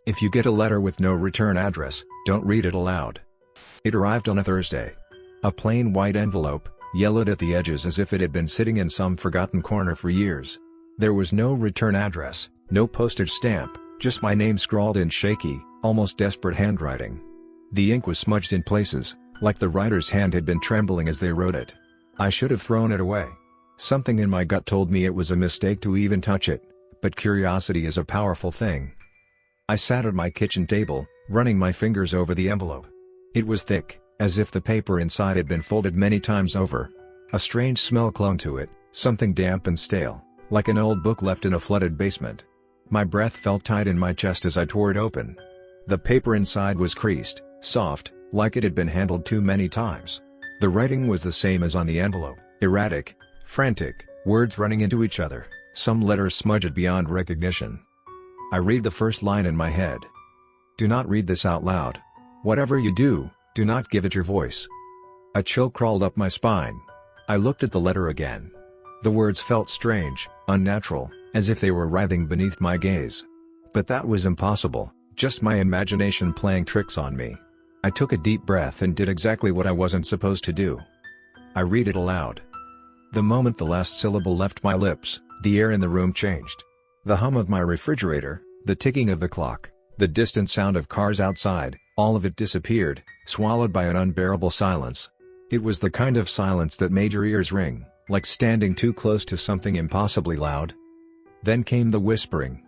If you get a letter with no return address, don't read it aloud. It arrived on a Thursday. A plain white envelope, yellowed at the edges as if it had been sitting in some forgotten corner for years. There was no return address, no postage stamp, just my name scrawled in shaky, almost desperate handwriting. The ink was smudged in places, like the writer's hand had been trembling as they wrote it. I should have thrown it away. Something in my gut told me it was a mistake to even touch it, but curiosity is a powerful thing. I sat at my kitchen table, running my fingers over the envelope. It was thick, as if the paper inside had been folded many times over. A strange smell clung to it, something damp and stale, like an old book left in a flooded basement. My breath felt tight in my chest as I tore it open. The paper inside was creased, soft, like it had been handled too many times. The writing was the same as on the envelope, erratic, frantic, words running into each other, some letters smudged beyond recognition. I read the first line in my head. Do not read this out loud. Whatever you do, do not give it your voice. A chill crawled up my spine. I looked at the letter again. The words felt strange, unnatural, as if they were writhing beneath my gaze. But that was impossible, just my imagination playing tricks on me. I took a deep breath and did exactly what I wasn't supposed to do. I read it aloud. The moment the last syllable left my lips, the air in the room changed. The hum of my refrigerator, the ticking of the clock, the distant sound of cars outside, all of it disappeared, swallowed by an unbearable silence. It was the kind of silence that made your ears ring, like standing too close to something impossibly loud. Then came the whispering.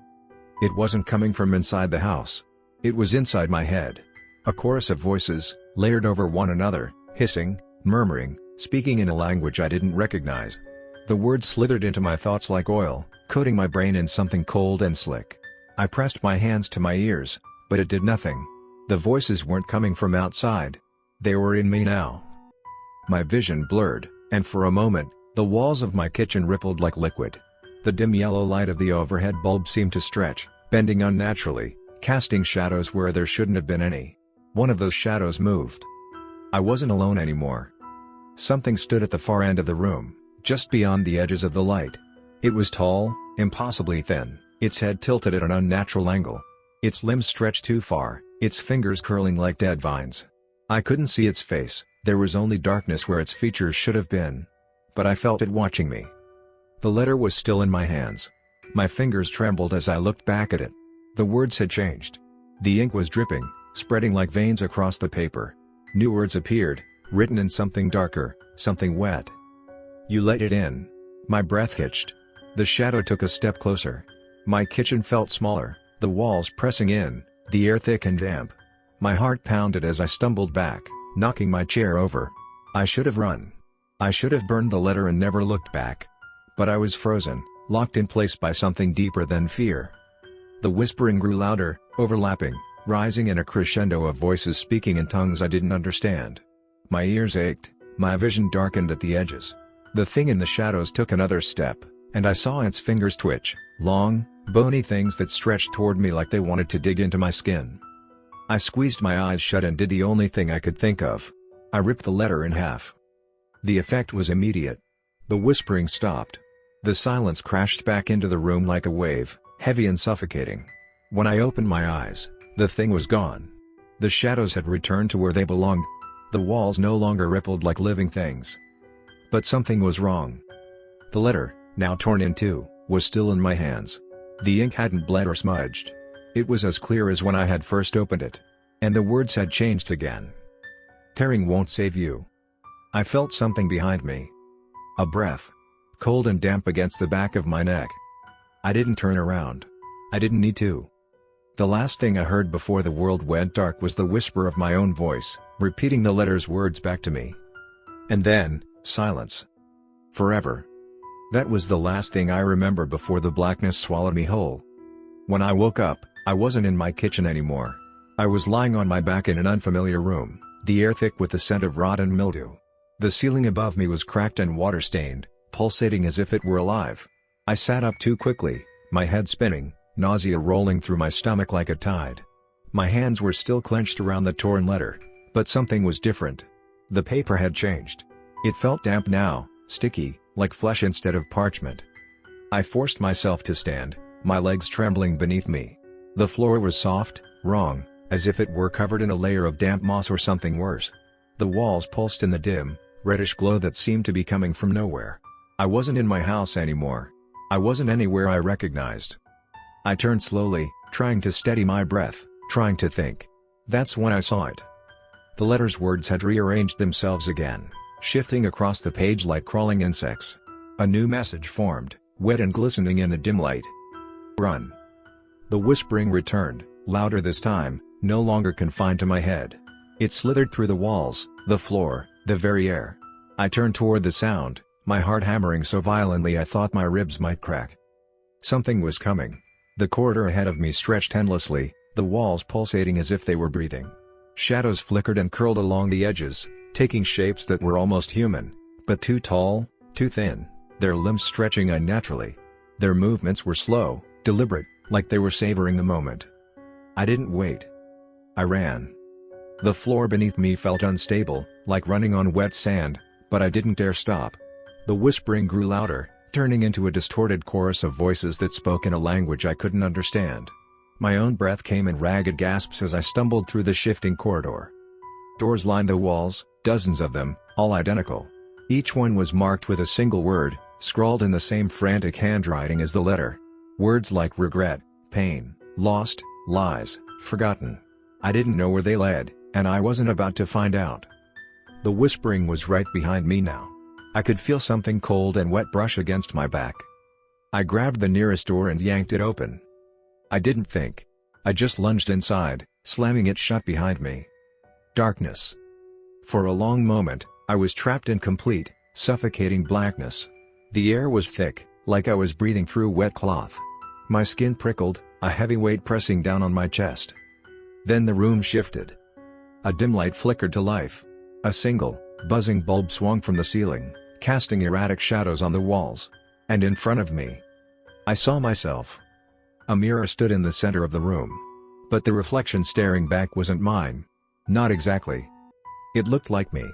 It wasn't coming from inside the house. It was inside my head. A chorus of voices, layered over one another, hissing, murmuring, speaking in a language I didn't recognize. The words slithered into my thoughts like oil, coating my brain in something cold and slick. I pressed my hands to my ears, but it did nothing. The voices weren't coming from outside. They were in me now. My vision blurred, and for a moment, the walls of my kitchen rippled like liquid. The dim yellow light of the overhead bulb seemed to stretch, bending unnaturally, casting shadows where there shouldn't have been any. One of those shadows moved. I wasn't alone anymore. Something stood at the far end of the room, just beyond the edges of the light. It was tall, impossibly thin, its head tilted at an unnatural angle. Its limbs stretched too far, its fingers curling like dead vines. I couldn't see its face, there was only darkness where its features should have been. But I felt it watching me. The letter was still in my hands. My fingers trembled as I looked back at it. The words had changed. The ink was dripping, spreading like veins across the paper. New words appeared, written in something darker, something wet. You let it in. My breath hitched. The shadow took a step closer. My kitchen felt smaller, the walls pressing in, the air thick and damp. My heart pounded as I stumbled back, knocking my chair over. I should have run. I should have burned the letter and never looked back. But I was frozen, locked in place by something deeper than fear. The whispering grew louder, overlapping, rising in a crescendo of voices speaking in tongues I didn't understand. My ears ached, my vision darkened at the edges. The thing in the shadows took another step, and I saw its fingers twitch, long, bony things that stretched toward me like they wanted to dig into my skin. I squeezed my eyes shut and did the only thing I could think of. I ripped the letter in half. The effect was immediate. The whispering stopped. The silence crashed back into the room like a wave, heavy and suffocating. When I opened my eyes, the thing was gone. The shadows had returned to where they belonged. The walls no longer rippled like living things. But something was wrong. The letter, now torn in two, was still in my hands. The ink hadn't bled or smudged. It was as clear as when I had first opened it. And the words had changed again. Tearing won't save you. I felt something behind me. A breath. Cold and damp against the back of my neck. I didn't turn around. I didn't need to. The last thing I heard before the world went dark was the whisper of my own voice, repeating the letter's words back to me. And then, silence. Forever. That was the last thing I remember before the blackness swallowed me whole. When I woke up, I wasn't in my kitchen anymore. I was lying on my back in an unfamiliar room, the air thick with the scent of rot and mildew. The ceiling above me was cracked and water-stained, pulsating as if it were alive. I sat up too quickly, my head spinning, nausea rolling through my stomach like a tide. My hands were still clenched around the torn letter, but something was different. The paper had changed. It felt damp now, sticky, like flesh instead of parchment. I forced myself to stand, my legs trembling beneath me. The floor was soft, wrong, as if it were covered in a layer of damp moss or something worse. The walls pulsed in the dim, reddish glow that seemed to be coming from nowhere. I wasn't in my house anymore. I wasn't anywhere I recognized. I turned slowly, trying to steady my breath, trying to think. That's when I saw it. The letter's words had rearranged themselves again, shifting across the page like crawling insects. A new message formed, wet and glistening in the dim light. Run. The whispering returned, louder this time, no longer confined to my head. It slithered through the walls, the floor, the very air. I turned toward the sound, my heart hammering so violently I thought my ribs might crack. Something was coming. The corridor ahead of me stretched endlessly, the walls pulsating as if they were breathing. Shadows flickered and curled along the edges, taking shapes that were almost human, but too tall, too thin, their limbs stretching unnaturally. Their movements were slow, deliberate, like they were savoring the moment. I didn't wait. I ran. The floor beneath me felt unstable, like running on wet sand, but I didn't dare stop. The whispering grew louder, turning into a distorted chorus of voices that spoke in a language I couldn't understand. My own breath came in ragged gasps as I stumbled through the shifting corridor. Doors lined the walls, dozens of them, all identical. Each one was marked with a single word, scrawled in the same frantic handwriting as the letter. Words like regret, pain, lost, lies, forgotten. I didn't know where they led, and I wasn't about to find out. The whispering was right behind me now. I could feel something cold and wet brush against my back. I grabbed the nearest door and yanked it open. I didn't think. I just lunged inside, slamming it shut behind me. Darkness. For a long moment, I was trapped in complete, suffocating blackness. The air was thick, like I was breathing through wet cloth. My skin prickled, a heavy weight pressing down on my chest. Then the room shifted. A dim light flickered to life. A single, buzzing bulb swung from the ceiling, casting erratic shadows on the walls. And in front of me, I saw myself. A mirror stood in the center of the room. But the reflection staring back wasn't mine. Not exactly. It looked like me.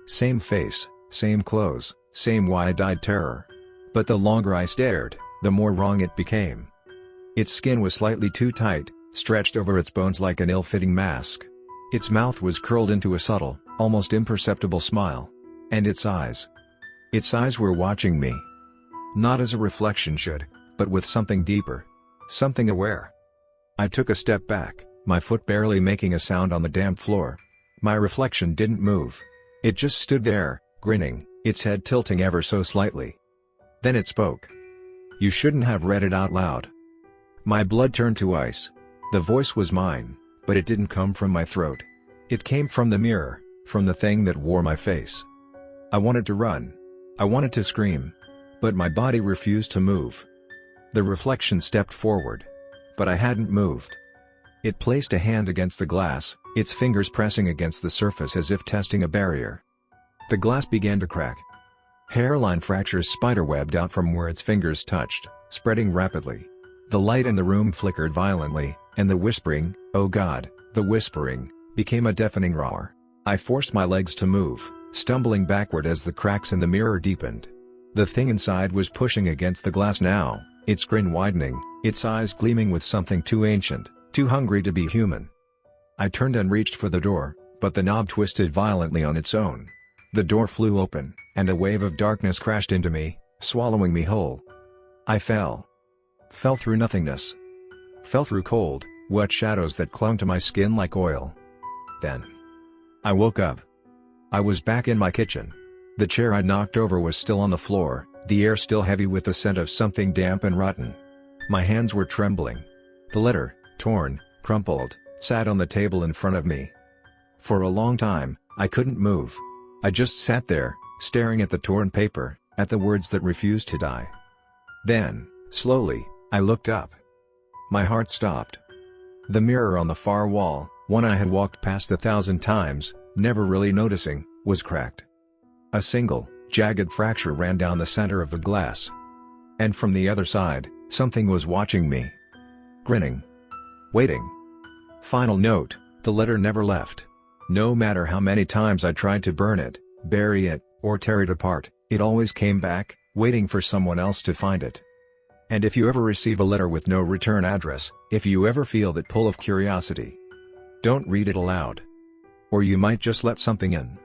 Same face, same clothes, same wide-eyed terror. But the longer I stared, the more wrong it became. Its skin was slightly too tight, stretched over its bones like an ill-fitting mask. Its mouth was curled into a subtle, almost imperceptible smile. And its eyes were watching me. Not as a reflection should, but with something deeper. Something aware. I took a step back, my foot barely making a sound on the damp floor. My reflection didn't move. It just stood there, grinning, its head tilting ever so slightly. Then it spoke. "You shouldn't have read it out loud." My blood turned to ice. The voice was mine, but it didn't come from my throat. It came from the mirror, from the thing that wore my face. I wanted to run. I wanted to scream. But my body refused to move. The reflection stepped forward. But I hadn't moved. It placed a hand against the glass, its fingers pressing against the surface as if testing a barrier. The glass began to crack. Hairline fractures spiderwebbed out from where its fingers touched, spreading rapidly. The light in the room flickered violently, and the whispering, "Oh God," the whispering, became a deafening roar. I forced my legs to move, stumbling backward as the cracks in the mirror deepened. The thing inside was pushing against the glass now, its grin widening, its eyes gleaming with something too ancient, too hungry to be human. I turned and reached for the door, but the knob twisted violently on its own. The door flew open, and a wave of darkness crashed into me, swallowing me whole. I fell. Fell through nothingness. Fell through cold, wet shadows that clung to my skin like oil. Then I woke up. I was back in my kitchen. The chair I'd knocked over was still on the floor, the air still heavy with the scent of something damp and rotten. My hands were trembling. The letter, torn, crumpled, sat on the table in front of me. For a long time, I couldn't move. I just sat there, staring at the torn paper, at the words that refused to die. Then, slowly, I looked up. My heart stopped. The mirror on the far wall, one I had walked past 1,000 times, never really noticing, was cracked. A single, jagged fracture ran down the center of the glass. And from the other side, something was watching me. Grinning. Waiting. Final note, the letter never left. No matter how many times I tried to burn it, bury it, or tear it apart, it always came back, waiting for someone else to find it. And if you ever receive a letter with no return address, if you ever feel that pull of curiosity, don't read it aloud. Or you might just let something in.